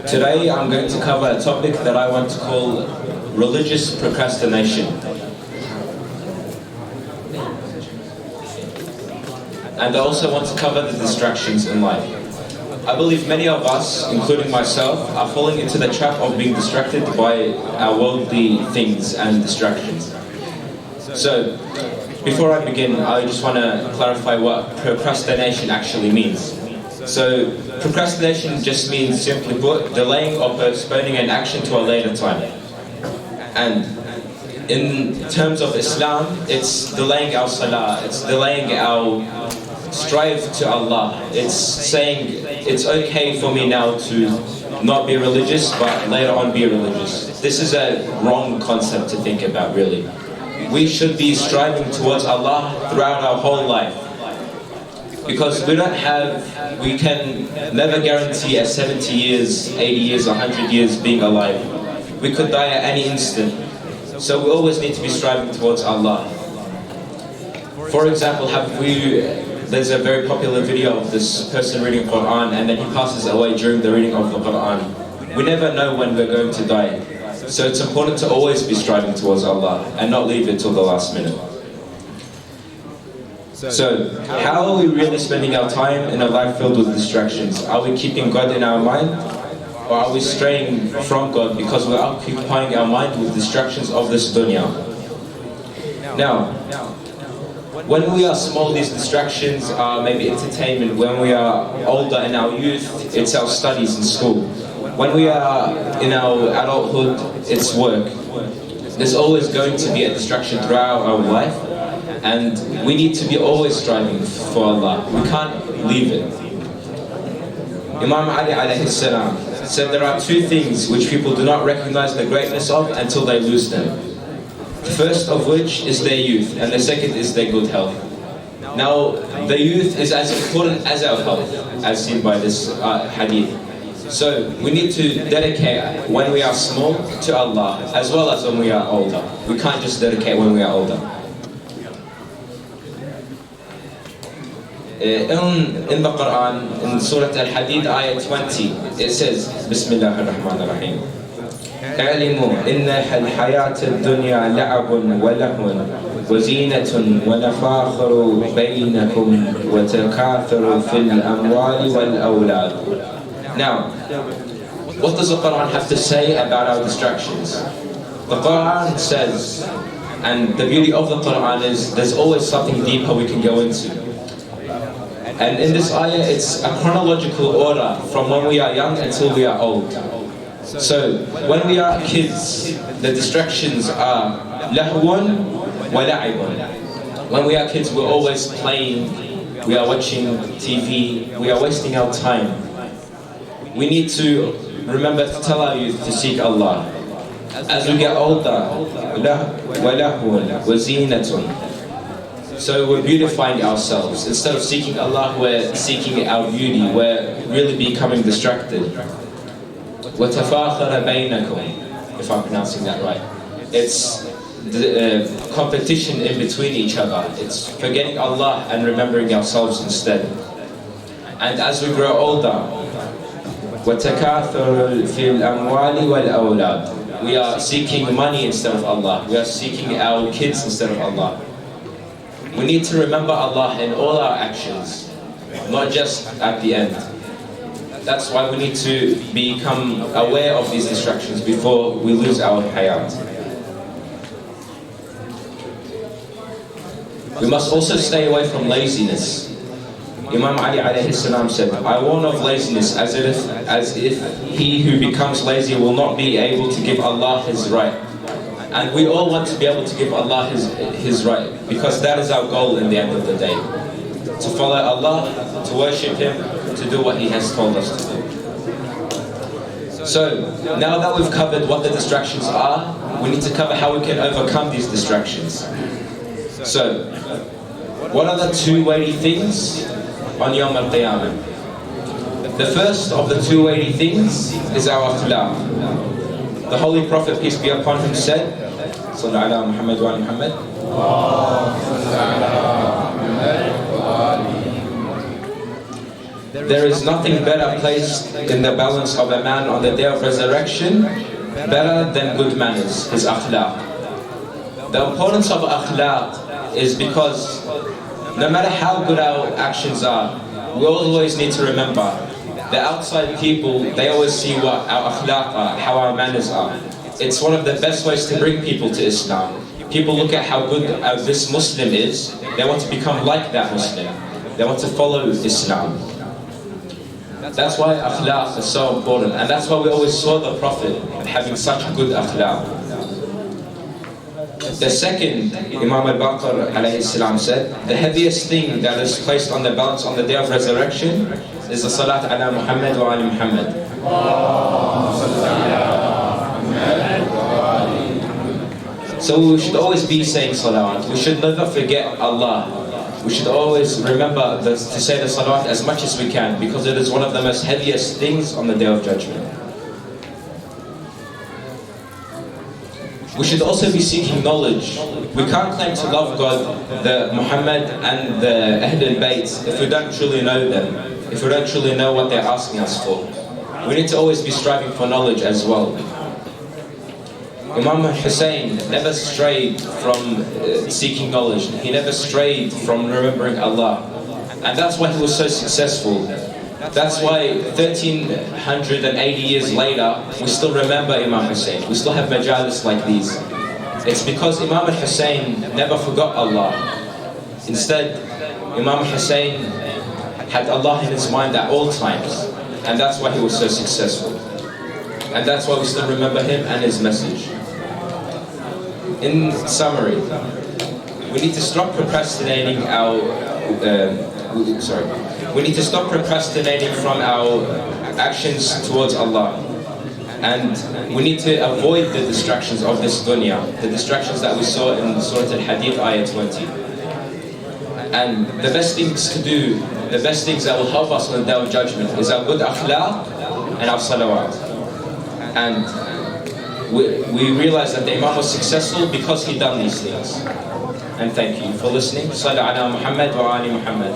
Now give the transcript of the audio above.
Today I'm going to cover a topic that I want to call religious procrastination. And I also want to cover the distractions in life. I believe many of us, including myself, are falling into the trap of being distracted by our worldly things and distractions. So, before I begin, I just want to clarify what procrastination actually means. So, procrastination just means, simply put, delaying or postponing an action to a later time. And in terms of Islam, it's delaying our salah, it's delaying our strive to Allah. It's saying it's okay for me now to not be religious, but later on be religious. This is a wrong concept to think about, really. We should be striving towards Allah throughout our whole life. Because we can never guarantee a 70 years, 80 years, 100 years being alive. We could die at any instant. So we always need to be striving towards Allah. For example, there's a very popular video of this person reading Quran and then he passes away during the reading of the Quran. We never know when we're going to die. So it's important to always be striving towards Allah and not leave it till the last minute. So, how are we really spending our time in a life filled with distractions? Are we keeping God in our mind? Or are we straying from God because we're occupying our mind with distractions of this dunya? Now, when we are small, these distractions are maybe entertainment. When we are older in our youth, it's our studies in school. When we are in our adulthood, it's work. There's always going to be a distraction throughout our life, and we need to be always striving for Allah. We can't leave it. Imam Ali alayhi salam said there are two things which people do not recognize the greatness of until they lose them. The first of which is their youth, and the second is their good health. Now, the youth is as important as our health, as seen by this hadith. So, we need to dedicate when we are small to Allah, as well as when we are older. We can't just dedicate when we are older. In the Quran, in Surah Al-Hadid, ayah 20, it says, Bismillah ar-Rahman ar-Rahim. اعلموا إن الحياة الدنيا لعب ولهو وزينة ونفاخر بينكم وتكاثر في الأموال والأولاد. Now, what does the Quran have to say about our distractions? The Quran says, and the beauty of the Quran is there's always something deeper we can go into. And in this ayah, it's a chronological order from when we are young until we are old. So, when we are kids, the distractions are lahwun wa la'ibun. When we are kids, we're always playing, we are watching TV, we are wasting our time. We need to remember to tell our youth to seek Allah. As we get older, wa lahwun wa zinatun. So we're beautifying ourselves. Instead of seeking Allah, we're seeking our beauty. We're really becoming distracted. وَتَفَاخَرَ بَيْنَكُمْ, if I'm pronouncing that right. It's the competition in between each other. It's forgetting Allah and remembering ourselves instead. And as we grow older, وَتَكَاثُرُ فِي الْأَمْوَالِ وَالْأَوْلَادِ, we are seeking money instead of Allah. We are seeking our kids instead of Allah. We need to remember Allah in all our actions, not just at the end. That's why we need to become aware of these distractions before we lose our hayat. We must also stay away from laziness. Imam Ali alayhi salam said, I warn of laziness as if he who becomes lazy will not be able to give Allah His right. And we all want to be able to give Allah His right, because that is our goal in the end of the day. To follow Allah, to worship Him, to do what He has told us to do. So, now that we've covered what the distractions are, we need to cover how we can overcome these distractions. So, what are the two weighty things on Yawm al-Qiyamah? The first of the two weighty things is our akhlaq. The Holy Prophet, peace be upon him, said, Sallallahu ala Muhammad wa ala Muhammad. There is nothing better placed in the balance of a man on the day of resurrection, better than good manners, his akhlaq. The importance of akhlaq is because no matter how good our actions are, we always need to remember the outside people, they always see what our akhlaq are, how our manners are. It's one of the best ways to bring people to Islam. People look at how good this Muslim is, they want to become like that Muslim. They want to follow Islam. That's why akhlaq is so important, and that's why we always saw the Prophet having such good akhlaq. The second, Imam al-Baqir alayhi salam said, the heaviest thing that is placed on the balance on the day of resurrection is the salat ala Muhammad wa ali Muhammad. So we should always be saying salawat. We should never forget Allah. We should always remember to say the salawat as much as we can, because it is one of the most heaviest things on the Day of Judgment. We should also be seeking knowledge. We can't claim to love God, the Muhammad and the Ahlulbait if we don't truly know them, if we don't truly know what they're asking us for. We need to always be striving for knowledge as well. Imam Hussein never strayed from seeking knowledge. He never strayed from remembering Allah. And that's why he was so successful. That's why 1380 years later, we still remember Imam Hussein. We still have majalis like these. It's because Imam Hussein never forgot Allah. Instead, Imam Hussein had Allah in his mind at all times. And that's why he was so successful. And that's why we still remember him and his message. In summary, we need to stop procrastinating we need to stop procrastinating from our actions towards Allah. And we need to avoid the distractions of this dunya, the distractions that we saw in Surah Al-Hadith, ayah 20. And the best things to do, the best things that will help us on the Day of Judgment is our good akhlaq and our salawat. And we realize that the Imam was successful because he done these things. And thank you for listening. Sallu ala Muhammad wa ali Muhammad.